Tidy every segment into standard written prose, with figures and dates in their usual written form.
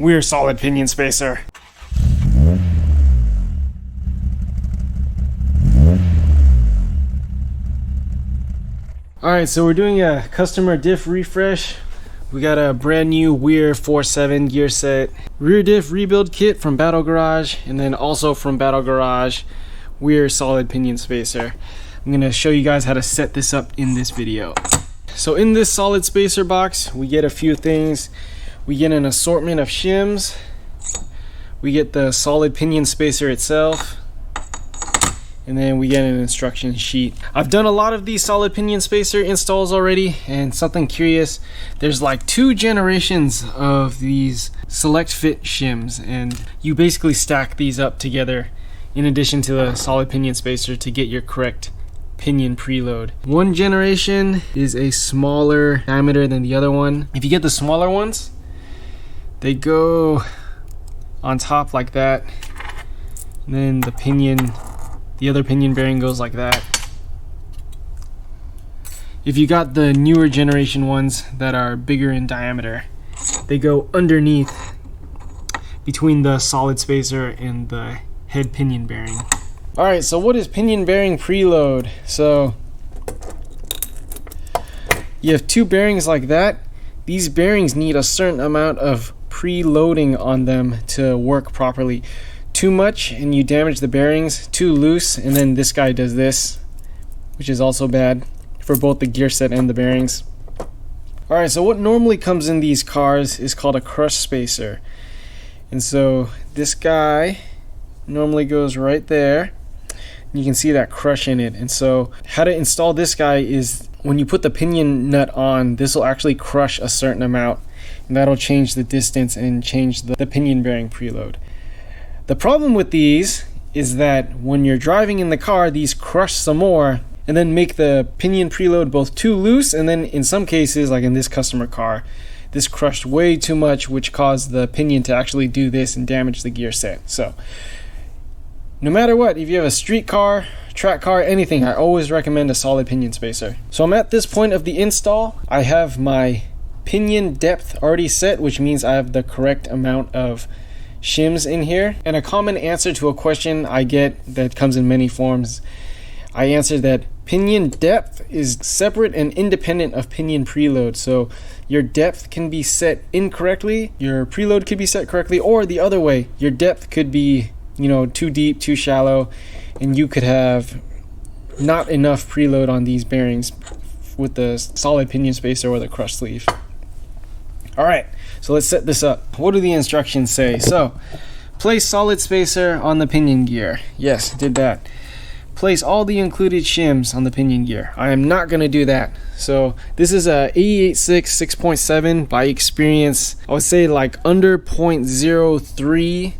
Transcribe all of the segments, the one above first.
Weir Solid pinion spacer. Alright, so we're doing a customer diff refresh. We got a brand new Weir 4.7 gear set, rear diff rebuild kit from Battle Garage, and then also from Battle Garage, Weir Solid pinion spacer. I'm going to show you guys how to set this up in this video. So in this solid spacer box, we get a few things. We get an assortment of shims. We get the solid pinion spacer itself. And then we get an instruction sheet. I've done a lot of these solid pinion spacer installs already, and something curious, there's like 2 generations of these select fit shims, and you basically stack these up together in addition to the solid pinion spacer to get your correct pinion preload. One generation is a smaller diameter than the other one. If you get the smaller ones, they go on top like that, and then the other pinion bearing goes like that. If you got the newer generation ones that are bigger in diameter, they go underneath between the solid spacer and the head pinion bearing. Alright, so what is pinion bearing preload? So you have 2 bearings like that. These bearings need a certain amount of preloading on them to work properly. Too much and you damage the bearings, too loose and then this guy does this, which is also bad for both the gear set and the bearings. Alright, so what normally comes in these cars is called a crush spacer. And so this guy normally goes right there. You can see that crush in it. And so how to install this guy is when you put the pinion nut on, this will actually crush a certain amount, and that'll change the distance and change the pinion bearing preload. The problem with these is that when you're driving in the car, these crush some more and then make the pinion preload both too loose, and then in some cases, like in this customer car, this crushed way too much, which caused the pinion to actually do this and damage the gear set. So no matter what, if you have a street car, track car, anything, I always recommend a solid pinion spacer. So I'm at this point of the install. I have my pinion depth already set, which means I have the correct amount of shims in here. And a common answer to a question I get that comes in many forms, I answer that pinion depth is separate and independent of pinion preload. So your depth can be set incorrectly, your preload could be set correctly, or the other way, your depth could be, you know, too deep, too shallow, and you could have not enough preload on these bearings with the solid pinion spacer or the crush sleeve. Alright, so let's set this up. What do the instructions say? So, place solid spacer on the pinion gear. Yes, did that. Place all the included shims on the pinion gear. I am not going to do that. So, this is a AE86 6.7 by experience. I would say like under 0.03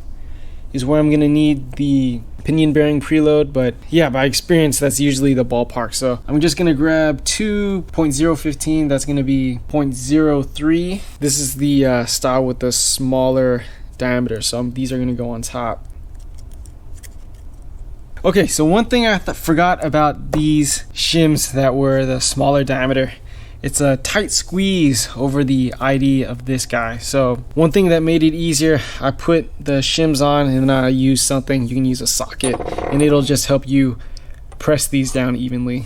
is where I'm going to need the pinion bearing preload, but yeah, by experience that's usually the ballpark. So I'm just going to grab 2.015, that's going to be 0.03. This is the style with the smaller diameter, so these are going to go on top. Okay, so one thing I forgot about these shims that were the smaller diameter, it's a tight squeeze over the ID of this guy. So one thing that made it easier, I put the shims on and then I use something, you can use a socket, and it'll just help you press these down evenly.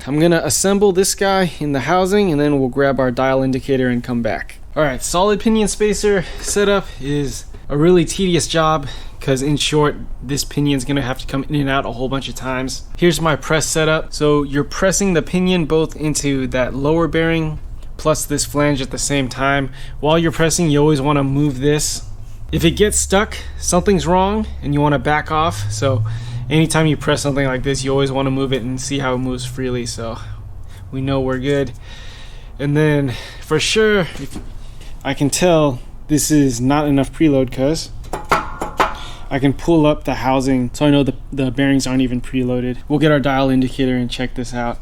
I'm gonna assemble this guy in the housing and then we'll grab our dial indicator and come back. Alright, solid pinion spacer setup is a really tedious job because in short, this pinion is gonna have to come in and out a whole bunch of times. Here's my press setup. So you're pressing the pinion both into that lower bearing plus this flange at the same time. While you're pressing, you always wanna move this. If it gets stuck, something's wrong and you wanna back off. So anytime you press something like this, you always wanna move it and see how it moves freely, so we know we're good. And then for sure, I can tell this is not enough preload because I can pull up the housing so I know the bearings aren't even preloaded. We'll get our dial indicator and check this out.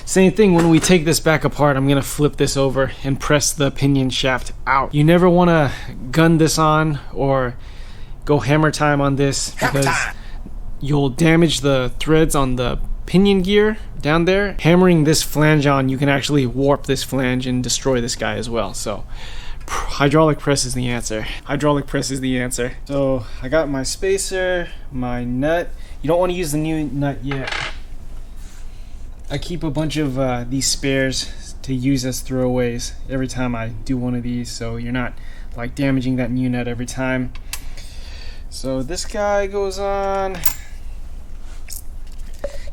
Same thing when we take this back apart, I'm gonna flip this over and press the pinion shaft out. You never wanna gun this on or go hammer time on this because you'll damage the threads on the pinion gear down there. Hammering this flange on, you can actually warp this flange and destroy this guy as well. So Hydraulic press is the answer. Hydraulic press is the answer. So I got my spacer, my nut. You don't want to use the new nut yet. I keep a bunch of these spares to use as throwaways every time I do one of these, so you're not like damaging that new nut every time. So this guy goes on.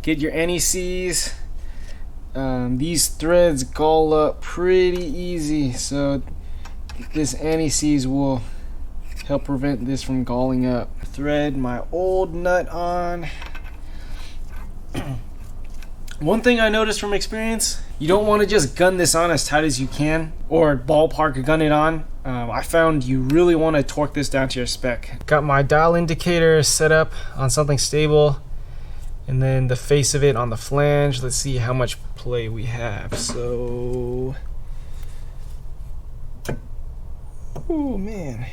Get your NECs. These threads gall up pretty easy, so this NECs will help prevent this from galling up. Thread my old nut on. One thing I noticed from experience, you don't want to just gun this on as tight as you can or ballpark gun it on. I found you really want to torque this down to your spec. Got my dial indicator set up on something stable, and then the face of it on the flange. Let's see how much play we have. So, oh man,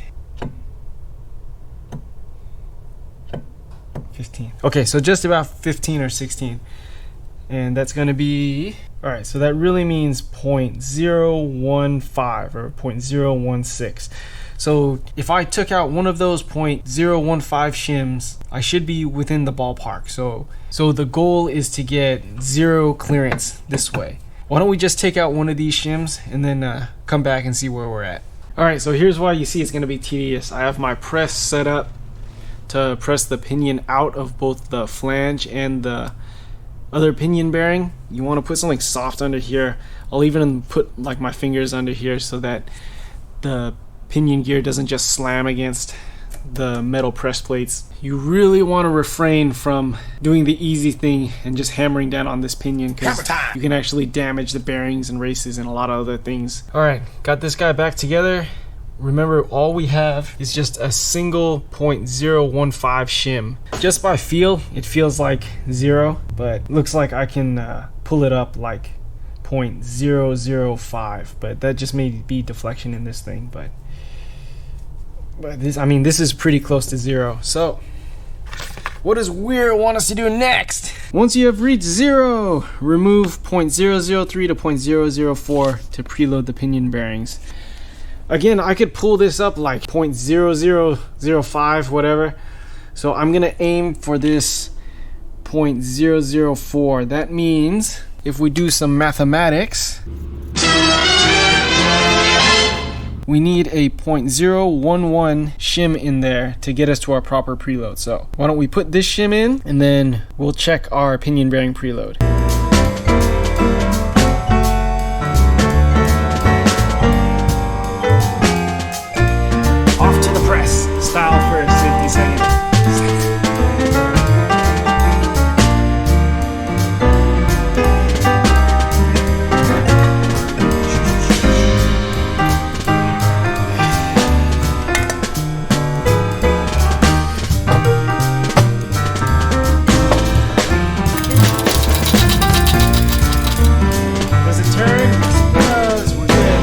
15. Okay, so just about 15 or 16. And that's going to be, all right, so that really means 0.015 or 0.016. So if I took out one of those 0.015 shims, I should be within the ballpark. So the goal is to get 0 clearance this way. Why don't we just take out one of these shims and then come back and see where we're at. All right, so here's why you see it's going to be tedious. I have my press set up to press the pinion out of both the flange and the other pinion bearing. You want to put something soft under here. I'll even put like my fingers under here so that the pinion gear doesn't just slam against the metal press plates. You really want to refrain from doing the easy thing and just hammering down on this pinion, because you can actually damage the bearings and races and a lot of other things. Alright, got this guy back together. Remember, all we have is just a single 0.015 shim. Just by feel, it feels like 0, but looks like I can pull it up like 0.005, but that just may be deflection in this thing. But this, I mean, this is pretty close to 0. So, what does Weir want us to do next? Once you have reached 0, remove 0.003 to 0.004 to preload the pinion bearings. Again, I could pull this up like 0.0005, whatever. So I'm gonna aim for this 0.004. That means if we do some mathematics, we need a 0.011 shim in there to get us to our proper preload. So why don't we put this shim in, and then we'll check our pinion bearing preload. Style for 50 seconds. Does it turn? Yes, it does. We're good.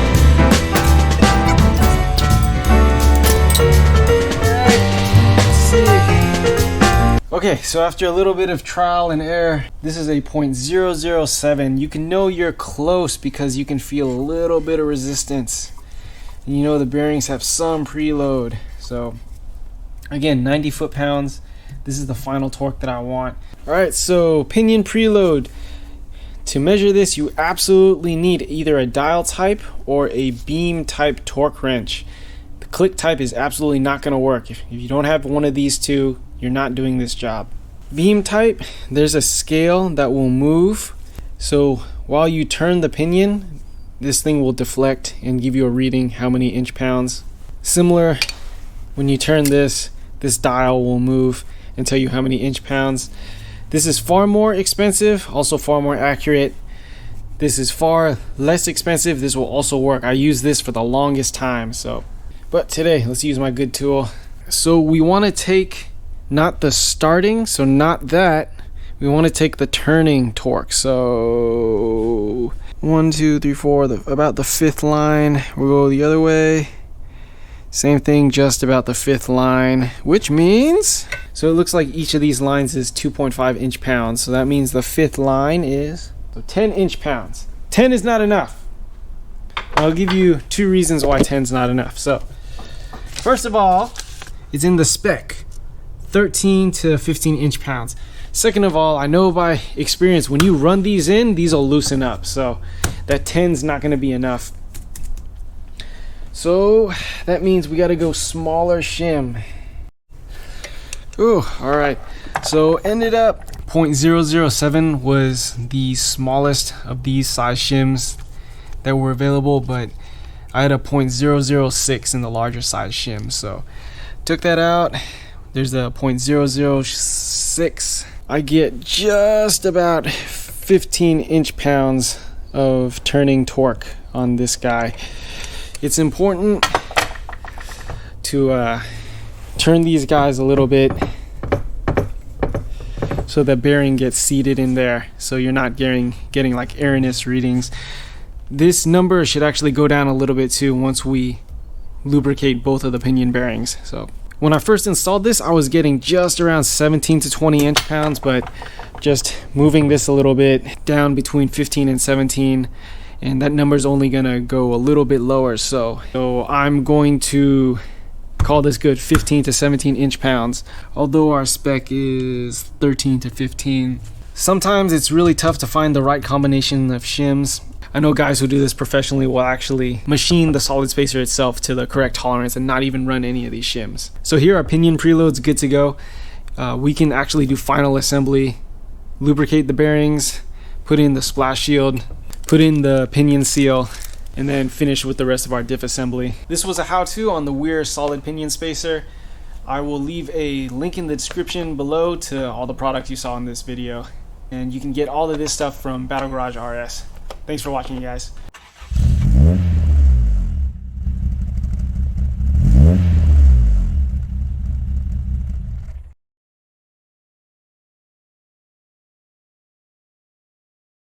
Okay, so after a little bit of trial and error, this is a 0.007. You can know you're close because you can feel a little bit of resistance. And you know the bearings have some preload. So again, 90 foot-pounds. This is the final torque that I want. Alright, so pinion preload. To measure this, you absolutely need either a dial type or a beam type torque wrench. The click type is absolutely not going to work. If you don't have one of these two, you're not doing this job. Beam type, there's a scale that will move. So while you turn the pinion, this thing will deflect and give you a reading how many inch-pounds. Similar, when you turn this dial will move and tell you how many inch-pounds. This is far more expensive, also far more accurate. This is far less expensive. This will also work. I used this for the longest time. But today, let's use my good tool. So we want to take not the starting, so not that. We want to take the turning torque. So 1, 2, 3, 4, about the 5th line. We'll go the other way. Same thing, just about the 5th line, which means, so it looks like each of these lines is 2.5 inch-pounds. So that means the 5th line is 10 inch-pounds. 10 is not enough. I'll give you 2 reasons why 10's not enough. So, first of all, it's in the spec, 13 to 15 inch-pounds. Second of all, I know by experience, when you run these in, these will loosen up. So that 10's not going to be enough. So that means we got to go smaller shim. Ooh, all right. So ended up 0.007 was the smallest of these size shims that were available, but I had a 0.006 in the larger size shim. So took that out. There's a 0.006. I get just about 15 inch-pounds of turning torque on this guy. It's important to turn these guys a little bit so the bearing gets seated in there, so you're not getting like erroneous readings. This number should actually go down a little bit too once we lubricate both of the pinion bearings. So when I first installed this, I was getting just around 17 to 20 inch-pounds, but just moving this a little bit down between 15 and 17, and that number's only gonna go a little bit lower. So I'm going to call this good 15 to 17 inch-pounds, although our spec is 13 to 15. Sometimes it's really tough to find the right combination of shims. I know guys who do this professionally will actually machine the solid spacer itself to the correct tolerance and not even run any of these shims. So here our pinion preload's good to go. We can actually do final assembly, lubricate the bearings, put in the splash shield, put in the pinion seal, and then finish with the rest of our diff assembly. This was a how-to on the Weir Solid pinion spacer. I will leave a link in the description below to all the products you saw in this video. And you can get all of this stuff from Battle Garage RS. Thanks for watching, you guys.